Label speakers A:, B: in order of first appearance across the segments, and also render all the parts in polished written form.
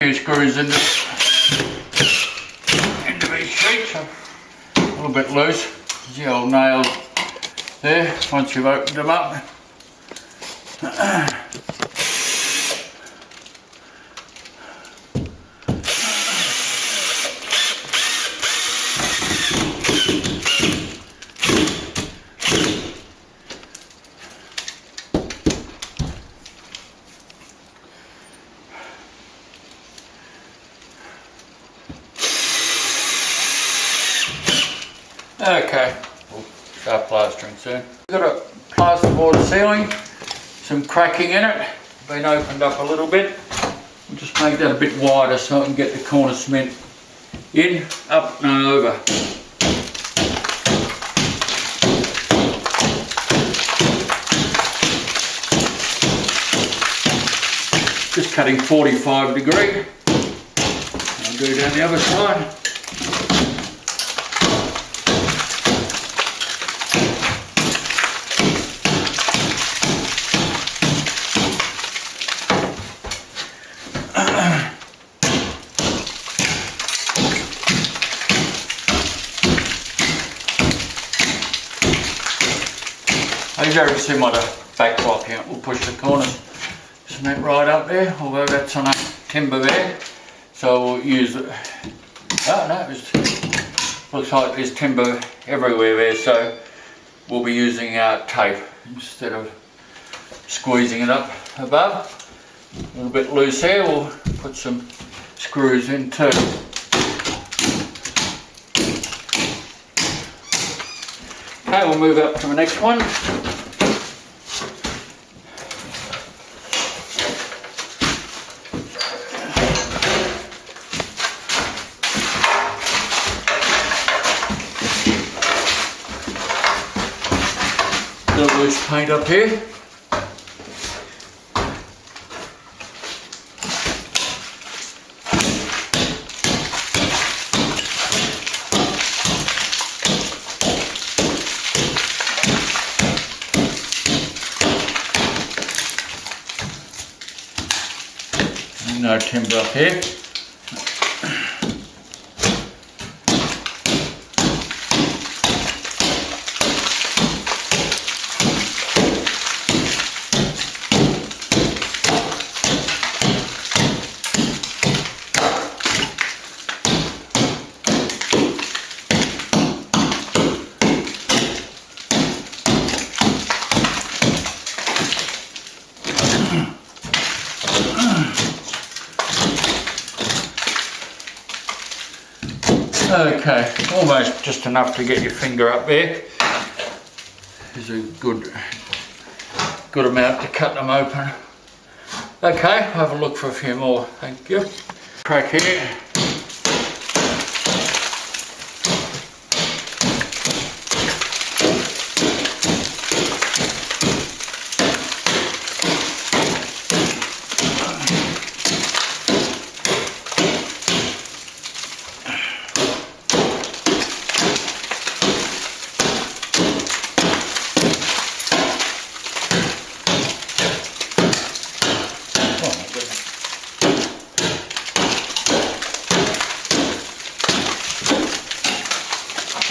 A: Few screws into these sheets, a little bit loose. The old nail there. Once you've opened them up, okay, we'll start plastering soon. We've got a plasterboard ceiling, some cracking in it, been opened up a little bit. We'll just make that a bit wider so I can get the corner cement in, up and over. Just cutting 45 degree. I'll go down the other side. Very similar to backblock here. We'll push the corners cement right up there, although that's on a timber there, so we'll use it. Oh no, it looks like there's timber everywhere there, so we'll be using our tape instead of squeezing it up above. A little bit loose here, we'll put some screws in too. Okay, we'll move up to the next one. Little loose paint up here. And no timber up here. Okay, almost just enough to get your finger up there. Is a good amount to cut them open. Okay, I'll have a look for a few more, thank you. Crack here.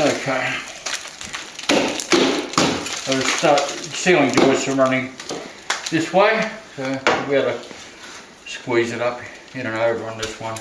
A: Okay, so ceiling joists are running this way, so we'll be able to squeeze it up in and over on this one.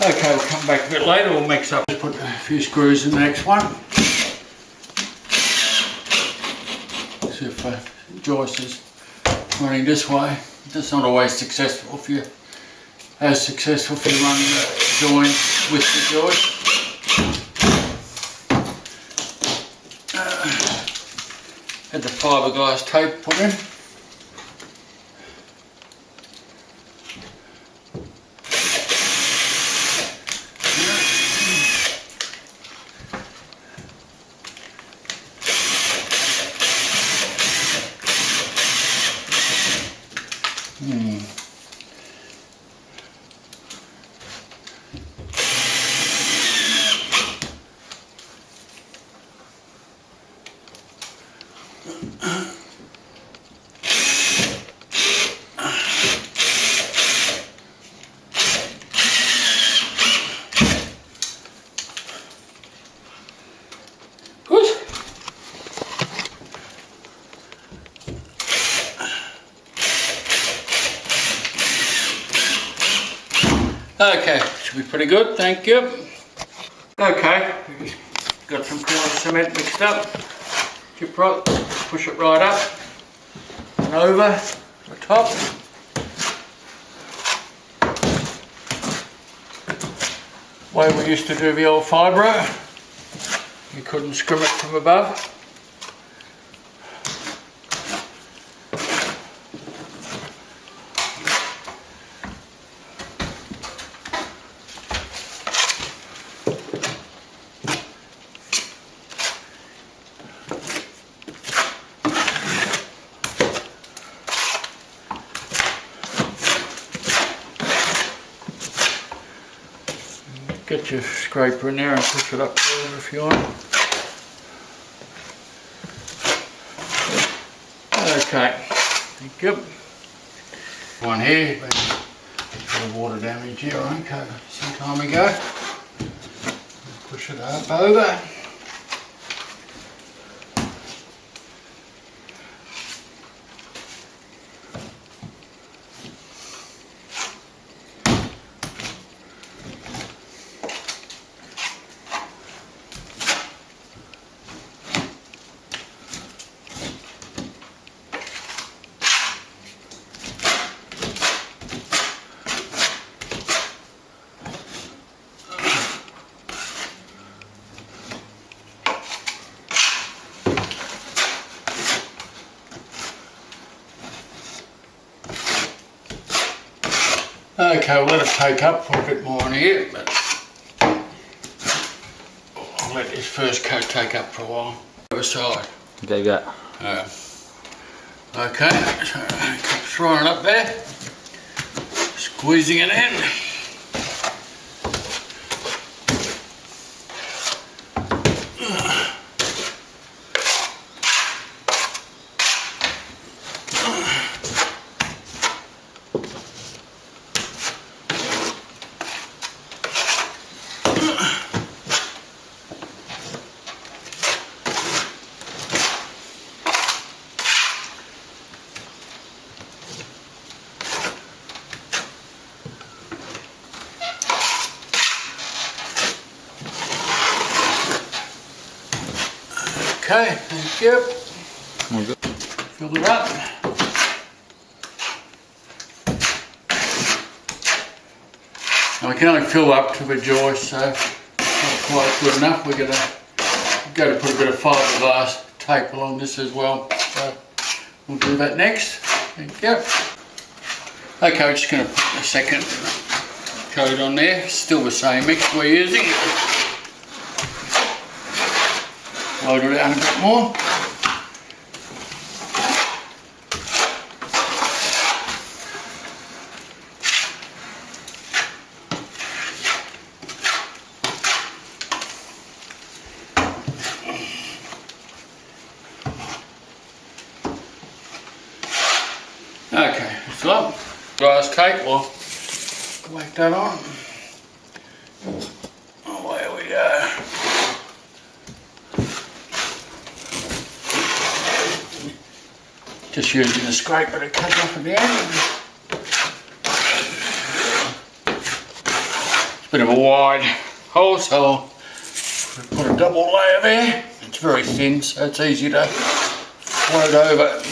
A: Okay, we'll come back a bit later, we'll mix up, put a few screws in the next one. See if the joist is running this way. It's not always successful if you run the joint with the joist. Had the fiberglass tape put in. Okay, should be pretty good, thank you. Okay, got some corner cement mixed up. Push it right up and over the top. Way we used to do the old fibro, you couldn't scrim it from above. Get your scraper in there and push it up further if you want. Okay, thank you. One here, but a bit of water damage here, okay, some time ago. Push it up over. Okay, we'll let it take up for a bit more in here, but I'll let this first coat take up for a while. Other side.
B: Okay, got.
A: Okay, so keep throwing it up there, squeezing it in. Okay, thank you.
B: All good.
A: Fill it up. Now we can only fill up to the joist, so it's not quite good enough. We're going to put a bit of fiberglass tape along this as well. So we'll do that next. Thank you. Okay, we're just going to put the second coat on there. Still the same mix we're using. Load it down a bit more. Okay, so glass cake, we'll whack that on. Away we go. Just using a scraper to cut off at the end. It's a bit of a wide hole, so we put a double layer there. It's very thin, so it's easy to float over.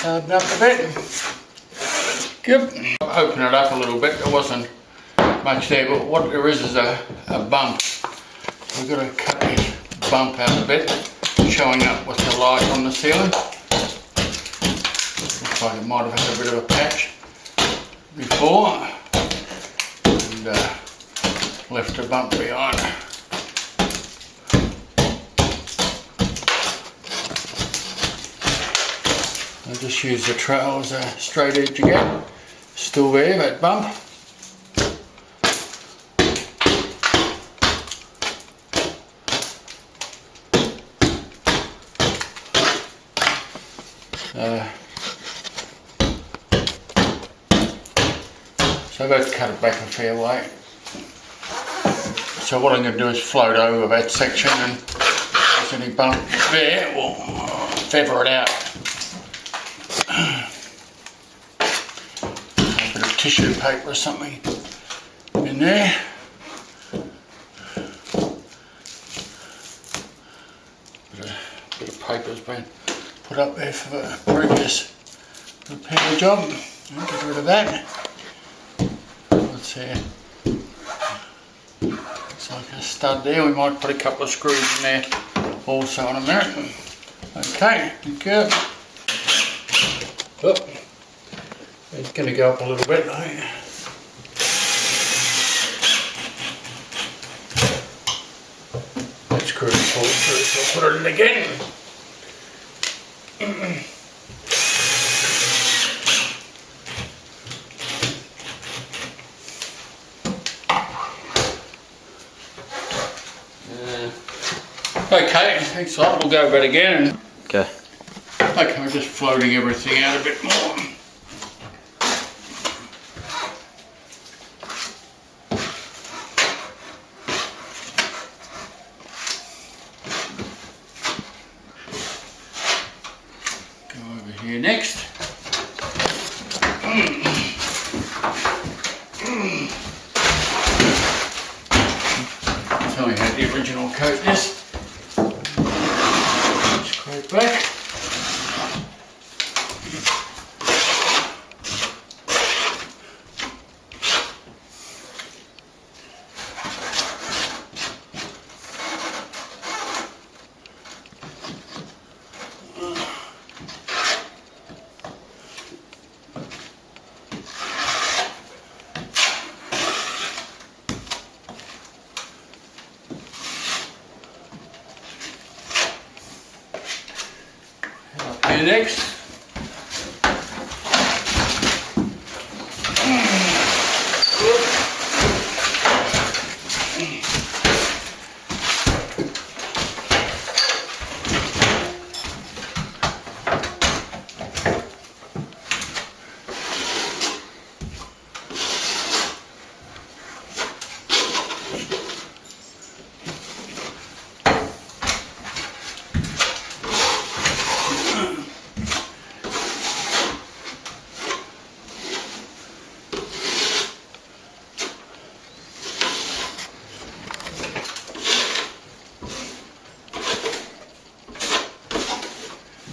A: Open up a bit. Good. Open it up a little bit. There wasn't much there, but what there is a bump. We've got to cut this bump out a bit, showing up with the light on the ceiling. Looks like it might have had a bit of a patch before and left a bump behind. I'll just use the trowel as a straight edge again. Still there, that bump. So let's cut it back a fair way. So what I'm going to do is float over that section, and if there's any bump there, we'll feather it out. tissue paper or something in there. Bit of paper's been put up there for the previous repair job. I'll get rid of that. What's here? Looks like a stud there. We might put a couple of screws in there also in a minute. Okay, good. Oh, it's going to go up a little bit. That screw pulled through, so I'll put it in again. Okay, thanks a lot. We'll go over it again.
B: Okay.
A: Okay, we're just floating everything out a bit more. Go over here next. So we had the original coat this. Scrape back. Here next.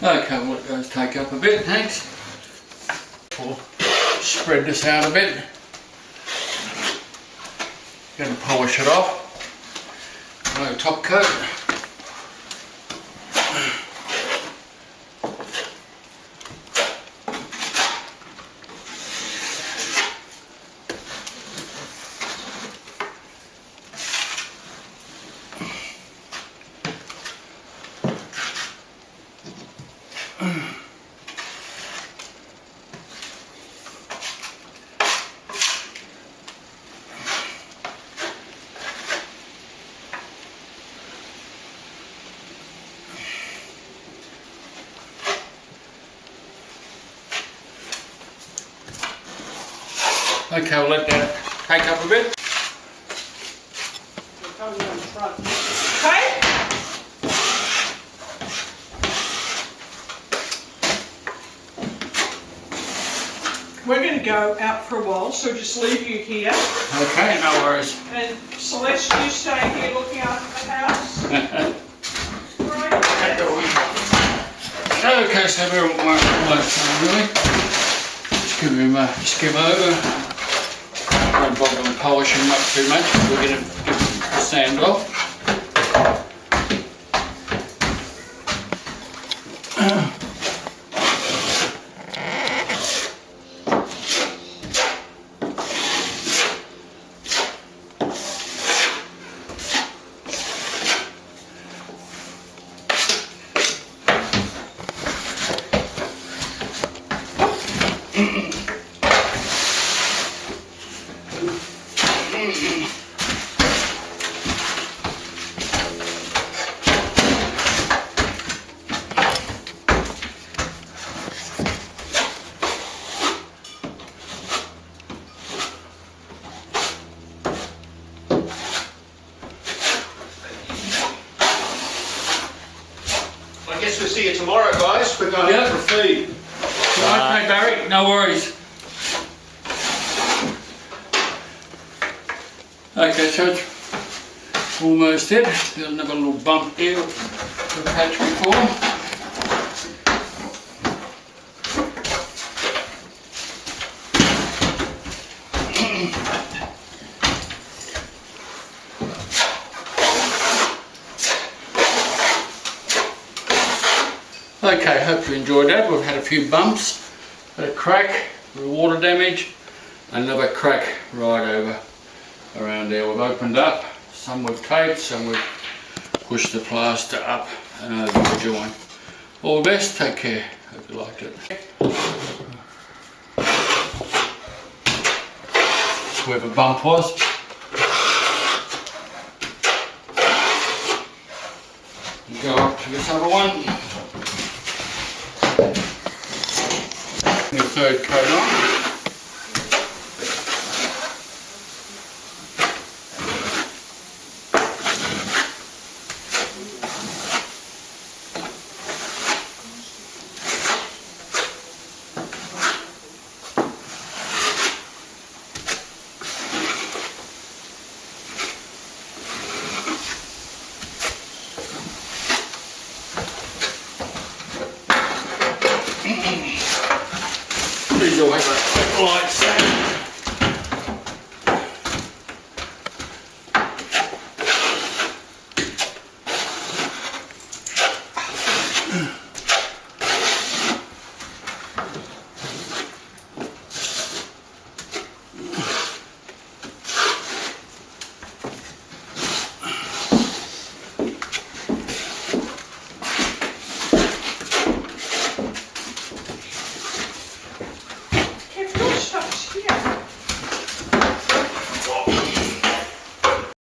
A: Okay, we'll let those take up a bit, thanks. We'll spread this out a bit. Going to polish it off. No top coat. Okay, we'll let that take up a bit.
C: Okay. We're going to go out for a while, so just leave you here.
A: Okay, no worries.
C: And Celeste, you stay here looking after the house. Right.
A: Okay, so we're almost done really. Just give him a skim over. Don't bother with polishing him up too much. We're going to give him the sand off.
D: I guess we'll see you tomorrow, guys. We're going out for a feed.
A: Okay, Barry, no worries. Okay, so it's almost in. Got another little bump here to patch before. Okay, hope you enjoyed that. We've had a few bumps, had a crack, a bit of water damage, another crack right over around there. We've opened up, some we've taped, some we've pushed the plaster up and over the joint. All the best, take care, hope you liked it. That's where the bump was. You go up to this other one. Your third coat on. These always have lights there.